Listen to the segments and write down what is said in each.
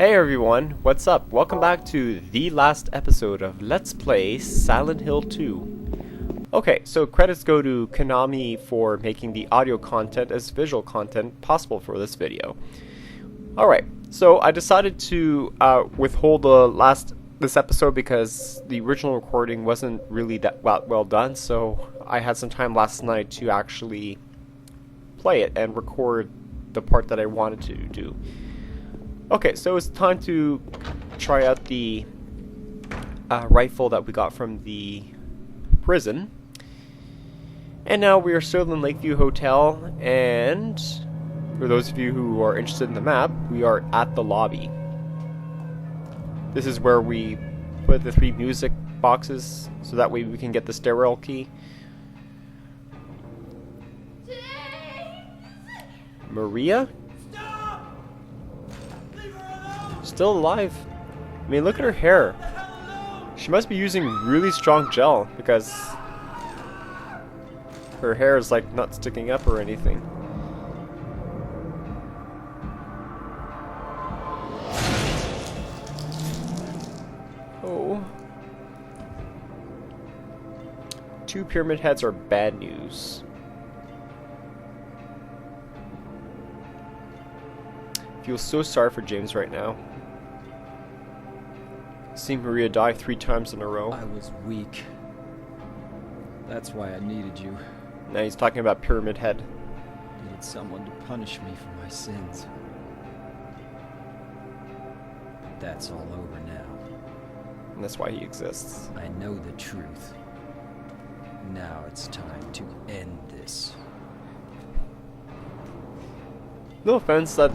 Hey everyone, what's up? Welcome back to the last episode of Let's Play Silent Hill 2. Okay, so credits go to Konami for making the audio content as visual content possible for this video. Alright, so I decided to withhold this episode because the original recording wasn't really that well done, so I had some time last night to actually play it and record the part that I wanted to do. Okay, so it's time to try out the rifle that we got from the prison. And now we are still in Lakeview Hotel, and for those of you who are interested in the map, we are at the lobby. This is where we put the 3 music boxes, so that way we can get the stairwell key. Maria? Still alive. I mean, look at her hair. She must be using really strong gel because her hair is like not sticking up or anything. Oh. 2 pyramid heads are bad news. I feel so sorry for James right now. Seeing Maria die 3 times in a row. I was weak. That's why I needed you. Now he's talking about Pyramid Head. Needed someone to punish me for my sins. That's all over now. And that's why he exists. I know the truth. Now it's time to end this. No offense, that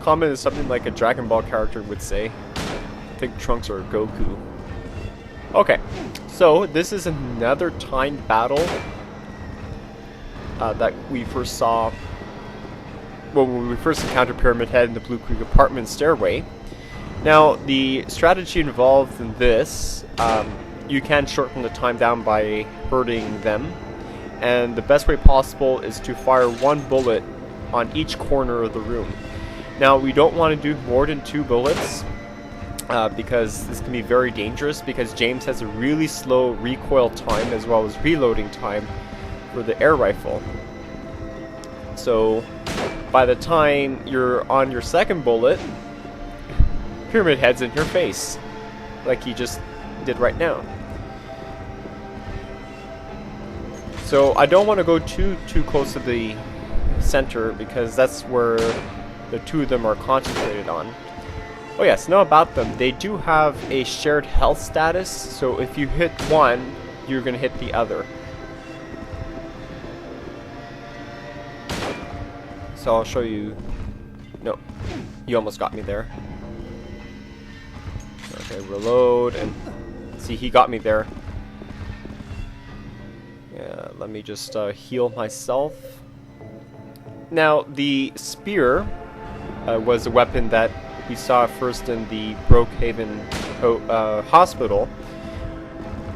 comment is something like a Dragon Ball character would say. I think Trunks or Goku. Okay, so this is another timed battle that we first saw when we first encountered Pyramid Head in the Blue Creek apartment stairway. Now, the strategy involved in this, you can shorten the time down by hurting them, and the best way possible is to fire 1 bullet on each corner of the room. Now, we don't want to do more than 2 bullets because this can be very dangerous, because James has a really slow recoil time as well as reloading time for the air rifle. So by the time you're on your 2nd bullet, Pyramid Head's in your face, like he just did right now. So I don't want to go too close to the center because that's where the 2 of them are concentrated on. Oh yes, know about them. They do have a shared health status, so if you hit one, you're gonna hit the other. So I'll show you. No, you almost got me there. Okay, reload, and see, he got me there. Yeah, let me just heal myself. Now, the spear was a weapon that we saw first in the Brookhaven hospital.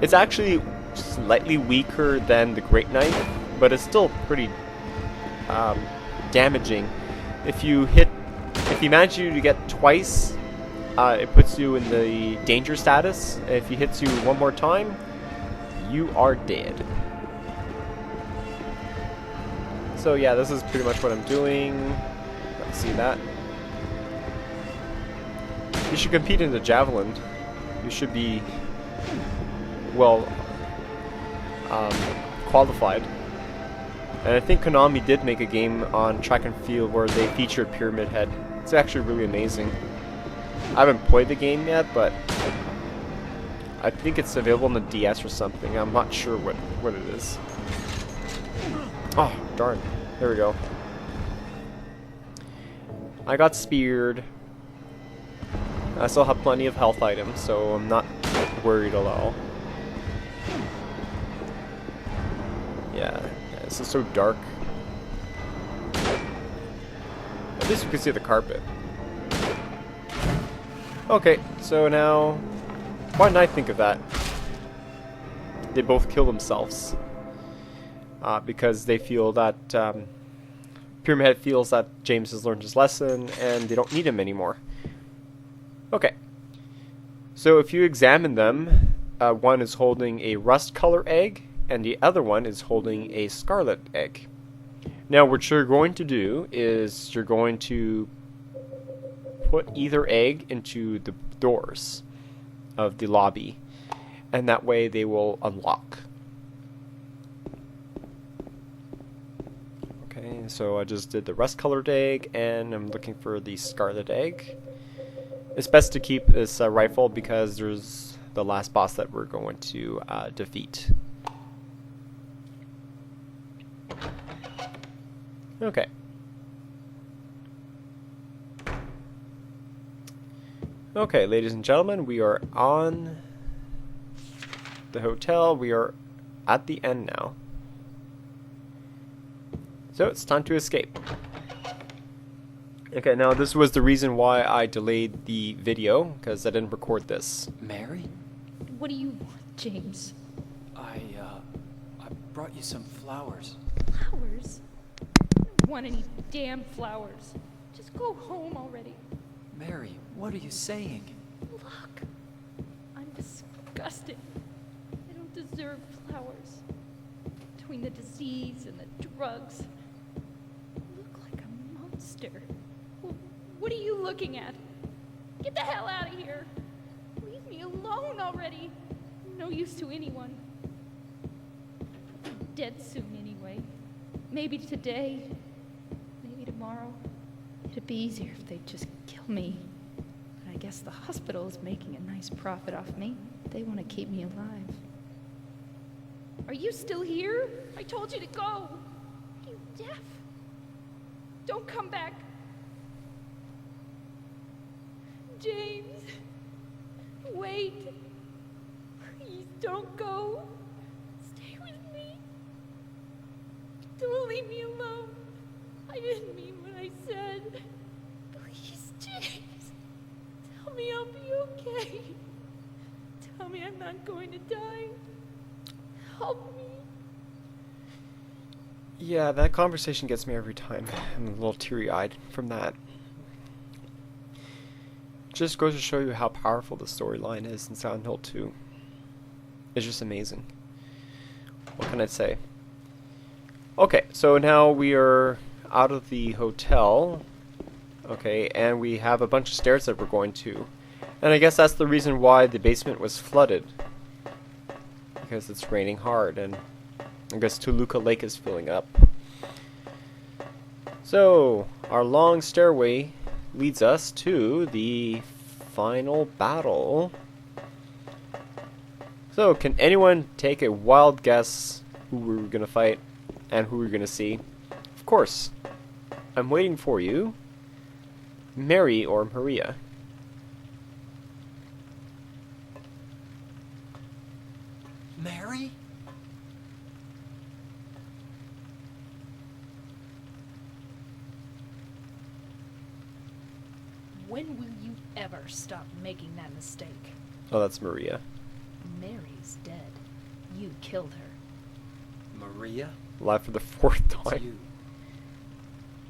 It's actually slightly weaker than the Great Knife, but it's still pretty damaging. If you manage to get twice, it puts you in the danger status. If he hits you 1 more time, you are dead. So yeah, this is pretty much what I'm doing. Let's see that. You should compete in the javelin. You should be well qualified. And I think Konami did make a game on track and field where they featured Pyramid Head. It's actually really amazing. I haven't played the game yet, but I think it's available on the DS or something. I'm not sure what it is. Oh, darn. There we go. I got speared. I still have plenty of health items, so I'm not worried at all. Yeah, this is so dark. At least you can see the carpet. Okay, so now, why didn't I think of that? They both kill themselves. Because they feel that Pyramid Head feels that James has learned his lesson and they don't need him anymore. Okay. So if you examine them, one is holding a rust color egg, and the other one is holding a scarlet egg. Now what you're going to do is you're going to put either egg into the doors of the lobby, and that way they will unlock. Okay, so I just did the rust colored egg, and I'm looking for the scarlet egg. It's best to keep this rifle because there's the last boss that we're going to defeat. Okay. Okay, ladies and gentlemen, we are on the hotel. We are at the end now. So it's time to escape. Okay, now this was the reason why I delayed the video, because I didn't record this. Mary? What do you want, James? I brought you some flowers. Flowers? I don't want any damn flowers. Just go home already. Mary, what are you saying? Look, I'm disgusted. I don't deserve flowers. Between the disease and the drugs, I look like a monster. What are you looking at? Get the hell out of here. Leave me alone already. No use to anyone. I'm dead soon anyway. Maybe today, maybe tomorrow. It'd be easier if they'd just kill me. But I guess the hospital is making a nice profit off me. They want to keep me alive. Are you still here? I told you to go. Are you deaf? Don't come back. James, wait. Please don't go. Stay with me. Don't leave me alone. I didn't mean what I said. Please, James. Tell me I'll be okay. Tell me I'm not going to die. Help me. Yeah, that conversation gets me every time. I'm a little teary-eyed from that. Just goes to show you how powerful the storyline is in Silent Hill 2. It's just amazing. What can I say? Okay, so now we are out of the hotel. Okay, and we have a bunch of stairs that we're going to. And I guess that's the reason why the basement was flooded. Because it's raining hard, and I guess Toluca Lake is filling up. So, our long stairway leads us to the final battle. So, can anyone take a wild guess who we're going to fight and who we're going to see? Of course. I'm waiting for you. Mary or Maria? Mary? When will you ever stop making that mistake? Oh, that's Maria. Mary's dead. You killed her. Maria? Live for the fourth It's time. you.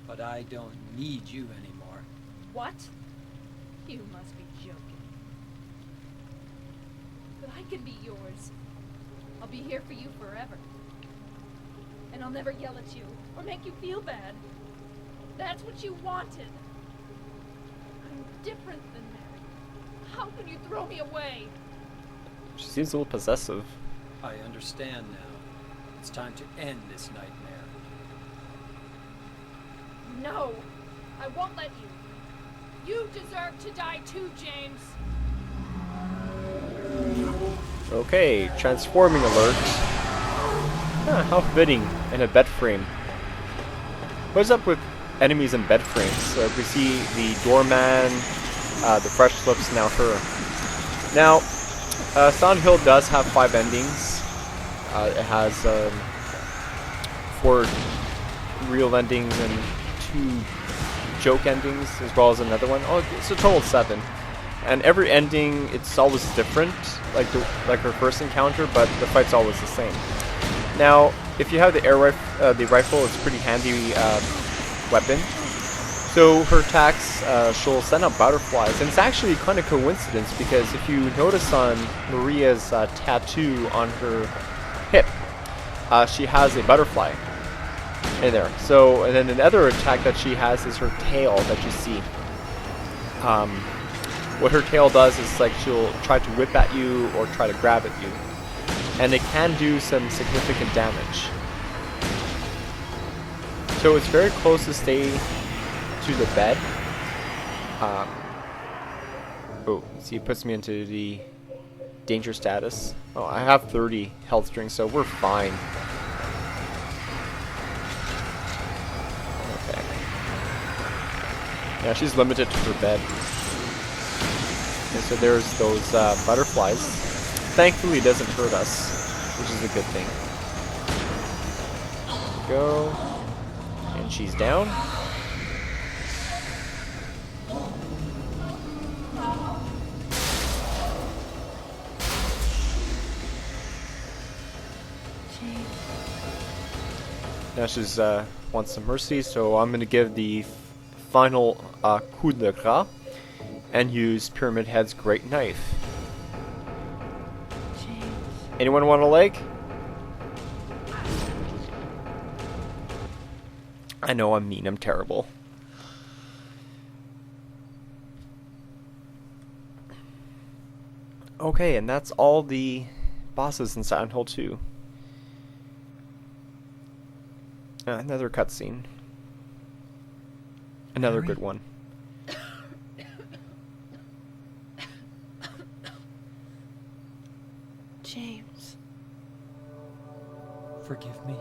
But I don't need you anymore. What? You must be joking. But I can be yours. I'll be here for you forever. And I'll never yell at you or make you feel bad. That's what you wanted. I'm different than Mary. How can you throw me away? She seems a little possessive. I understand now. It's time to end this nightmare. No, I won't let you. You deserve to die too, James. Okay, transforming alert. How fitting in a bed frame. What's up with enemies in bed frames? We see the doorman, the fresh lips, now her. Now, Silent Hill does have 5 endings. It has 4 real endings and 2 joke endings, as well as another one. Oh, it's a total of 7. And every ending, it's always different, like her first encounter, but the fight's always the same. Now, if you have the rifle, it's a pretty handy weapon. So her attacks, she'll send out butterflies, and it's actually kind of coincidence because if you notice on Maria's tattoo on her hip, she has a butterfly in there. So, and then another attack that she has is her tail that you see. What her tail does is like she'll try to whip at you or try to grab at you, and it can do some significant damage. So it's very close to stay to the bed. Oh, see, it puts me into the danger status. Oh, I have 30 health strings, so we're fine. Okay. Yeah, she's limited to her bed. Okay, so there's those butterflies. Thankfully, it doesn't hurt us, which is a good thing. There we go. And she's down. Now she's wants some mercy, so I'm gonna give the final coup de grace and use Pyramid Head's great knife. James. Anyone want a leg? I know I'm mean, I'm terrible. Okay, and that's all the bosses in Silent Hill 2. Another cutscene. Another Mary? good one. James. Forgive me.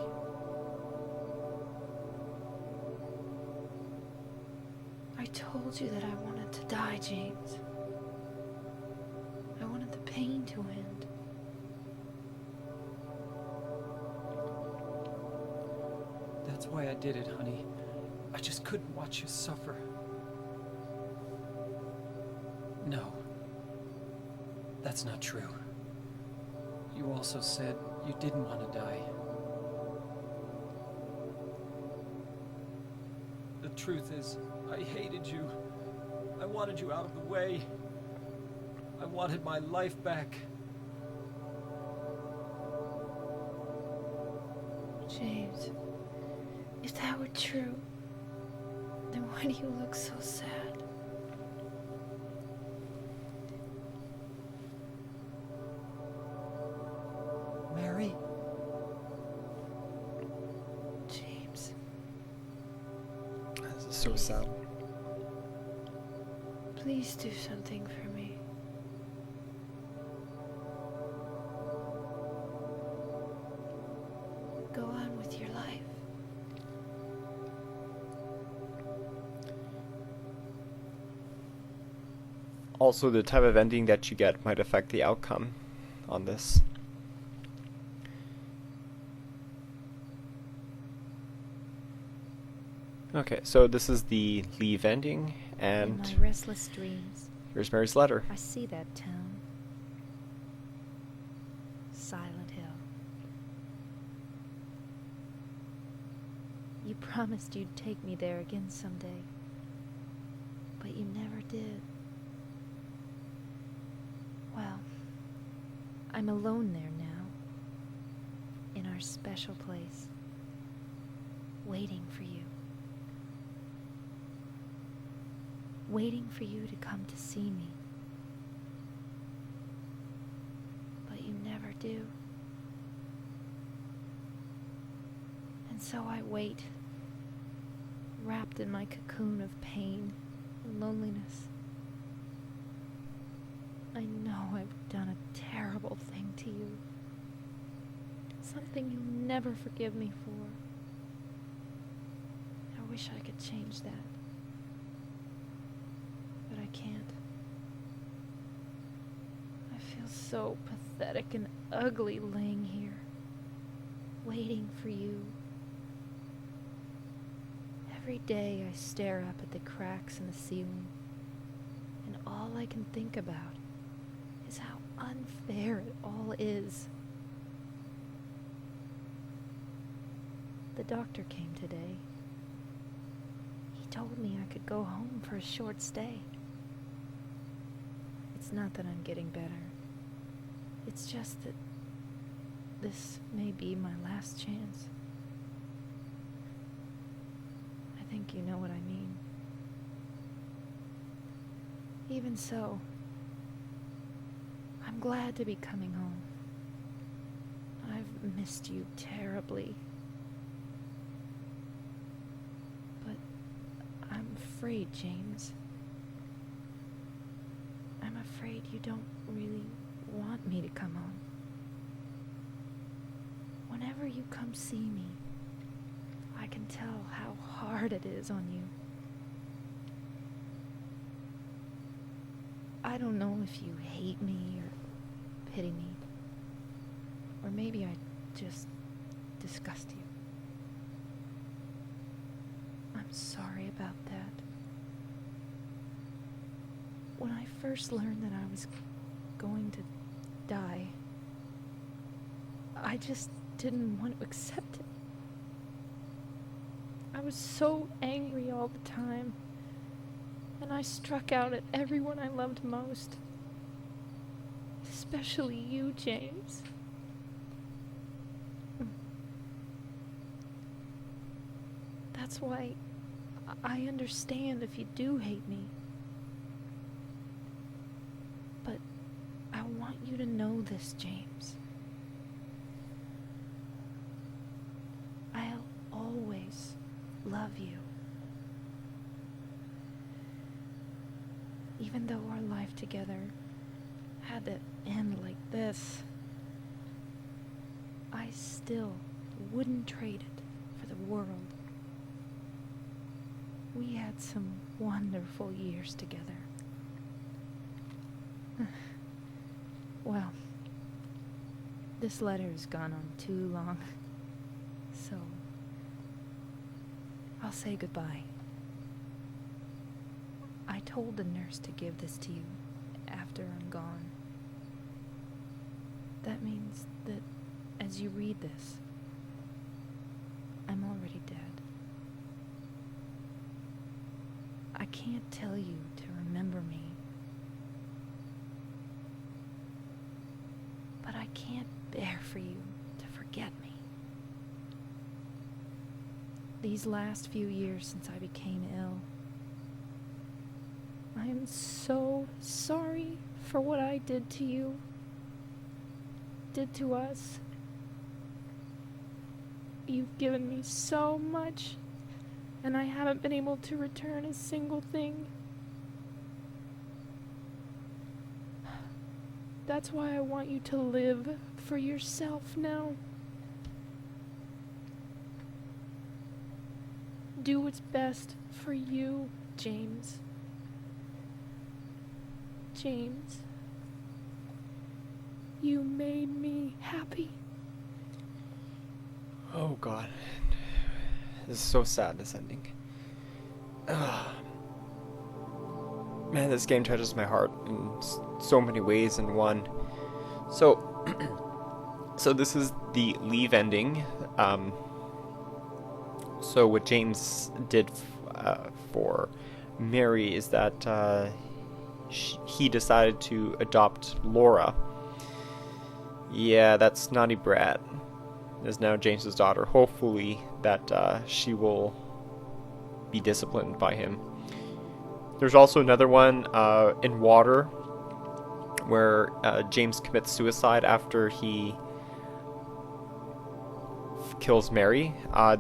I told you that I wanted to die, James. I wanted the pain to end. That's why I did it, honey. I just couldn't watch you suffer. No. That's not true. You also said you didn't want to die. The truth is, I hated you. I wanted you out of the way. I wanted my life back. James, if that were true, then why do you look so sad? Mary? James, This is so sad. please do something for me. Go on with your life. Also, the type of ending that you get might affect the outcome on this. Okay, so this is the leave ending, In and my restless dreams, here's Mary's letter. I see that town. Silent Hill. You promised you'd take me there again someday, but you never did. Well, I'm alone there now, in our special place, waiting for you. Waiting for you to come to see me. But you never do. And so I wait, wrapped in my cocoon of pain and loneliness. I know I've done a terrible thing to you. Something you'll never forgive me for. I wish I could change that. But I can't. I feel so pathetic and ugly laying here, waiting for you. Every day I stare up at the cracks in the ceiling, and all I can think about is how unfair it all is. The doctor came today. He told me I could go home for a short stay. It's not that I'm getting better. It's just that this may be my last chance. I think you know what I mean. Even so, I'm glad to be coming home. I've missed you terribly. But I'm afraid, James. I'm afraid you don't really want me to come home. Whenever you come see me, I can tell how hard it is on you. I don't know if you hate me or pity me, or maybe I just disgust you. I'm sorry about that. When I first learned that I was going to die, I just didn't want to accept it. I was so angry all the time, and I struck out at everyone I loved most. Especially you, James. That's why I understand if you do hate me. But I want you to know this, James. I'll always love you. Even though our life together had to end like this, I still wouldn't trade it for the world. We had some wonderful years together. Well, this letter has gone on too long, so I'll say goodbye. I told the nurse to give this to you after I'm gone. That means that as you read this, I'm already dead. I can't tell you to remember me, but I can't bear for you to forget me. These last few years since I became ill, I am so sorry for what I did to you, did to us. You've given me so much, and I haven't been able to return a single thing. That's why I want you to live for yourself now. Do what's best for you, James. James, you made me happy. Oh god. This is so sad, this ending. Man, this game touches my heart in so many ways in one. So, so this is the leave ending. So what James did for Mary is that he decided to adopt Laura. Yeah, that snotty brat is now James's daughter. Hopefully that she will be disciplined by him. There's also another one in water where James commits suicide after he kills Mary.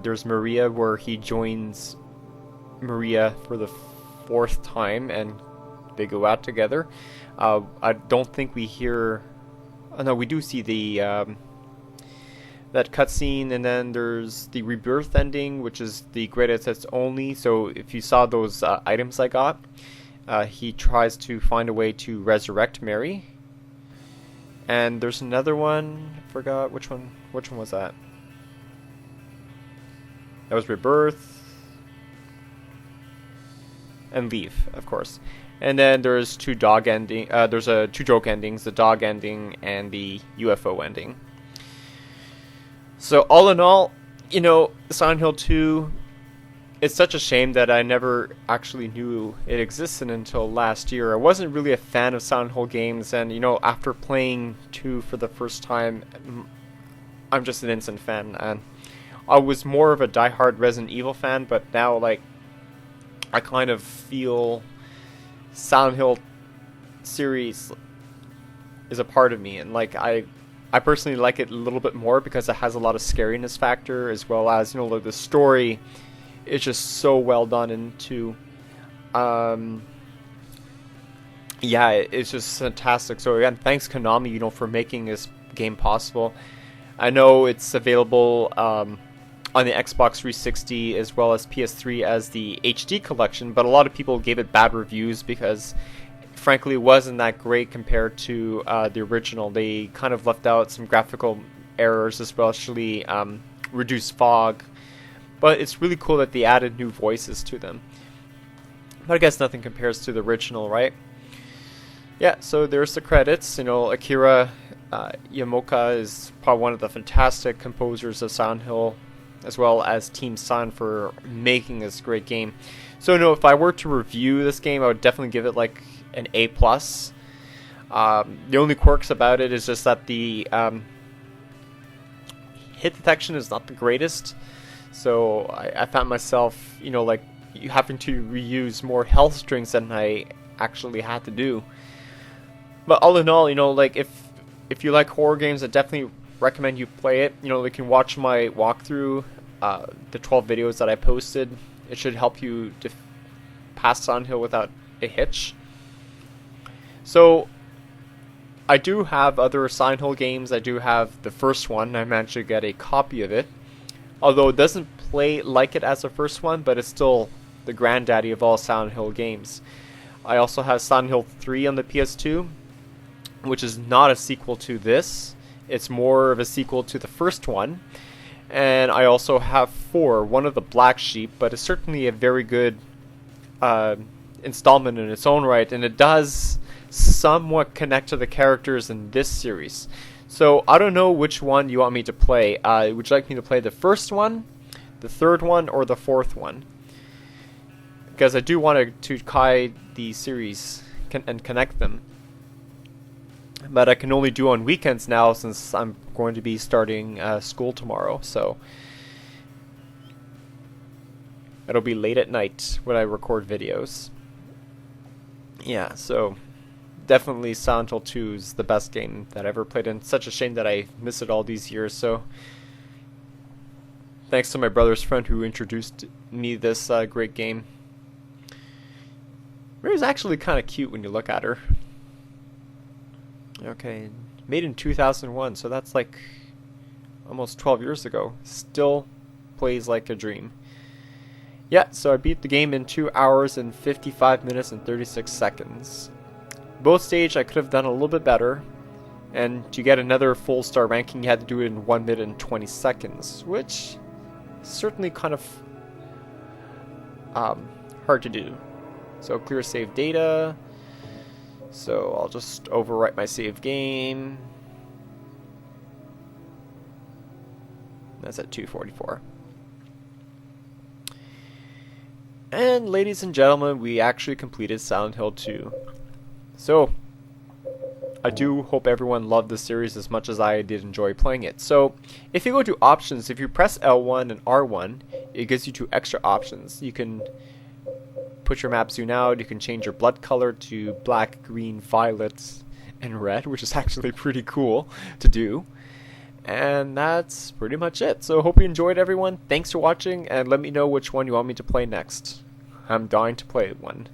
There's Maria where he joins Maria for the 4th time and they go out together. I don't think we hear... Oh, no, we do see the that cutscene, and then there's the rebirth ending, which is the greatest hits only. So if you saw those items I got, he tries to find a way to resurrect Mary. And there's another one, I forgot which one was that? That was rebirth and leave, of course. And then there's two joke endings, the dog ending and the UFO ending. So all in all, you know, Silent Hill 2, it's such a shame that I never actually knew it existed until last year. I wasn't really a fan of Silent Hill games, and after playing 2 for the first time, I'm just an instant fan. And I was more of a diehard Resident Evil fan, but now like I kind of feel Silent Hill series is a part of me, and like I personally like it a little bit more because it has a lot of scariness factor, as well as like the story is just so well done into yeah, it's just fantastic. So again, thanks Konami for making this game possible. I know it's available on the Xbox 360 as well as PS3 as the HD collection, but a lot of people gave it bad reviews because frankly it wasn't that great compared to the original. They kind of left out some graphical errors, especially reduced fog, but it's really cool that they added new voices to them. But I guess nothing compares to the original, right? Yeah, so there's the credits. Akira Yamaoka is probably one of the fantastic composers of Silent Hill, as well as Team Sun for making this great game. So if I were to review this game, I would definitely give it like an A+. The only quirks about it is just that the hit detection is not the greatest. So I found myself, like having to reuse more health strings than I actually had to do. But all in all, like if you like horror games, I definitely recommend you play it. You can watch my walkthrough, the 12 videos that I posted. It should help you pass Silent Hill without a hitch. So I do have other Silent Hill games. I do have the first one. I managed to get a copy of it. Although it doesn't play like it as the first one, but it's still the granddaddy of all Silent Hill games. I also have Silent Hill 3 on the PS2, which is not a sequel to this. It's more of a sequel to the first one. And I also have 4, one of the Black Sheep, but it's certainly a very good installment in its own right, and it does somewhat connect to the characters in this series. So I don't know which one you want me to play. Would you like me to play the first one, the third one, or the fourth one? Because I do want to tie the series and connect them. But I can only do on weekends now since I'm going to be starting school tomorrow. So it'll be late at night when I record videos. Yeah, so definitely Silent Hill 2 is the best game that I ever played, and it's such a shame that I missed it all these years. So thanks to my brother's friend who introduced me this great game. Mary's actually kind of cute when you look at her. Okay, made in 2001, so that's like almost 12 years ago. Still plays like a dream. Yeah, so I beat the game in 2 hours and 55 minutes and 36 seconds. Both stages I could have done a little bit better, and to get another full star ranking you had to do it in 1 minute and 20 seconds, which is certainly kind of hard to do. So clear save data. So I'll just overwrite my save game. That's at 2:44. And ladies and gentlemen, we actually completed Silent Hill 2. So I do hope everyone loved the series as much as I did enjoy playing it. So if you go to options, if you press L1 and R1, it gives you 2 extra options. You can put your map zoom out, you can change your blood color to black, green, violet, and red, which is actually pretty cool to do. And that's pretty much it. So hope you enjoyed, everyone. Thanks for watching, and let me know which one you want me to play next. I'm dying to play one.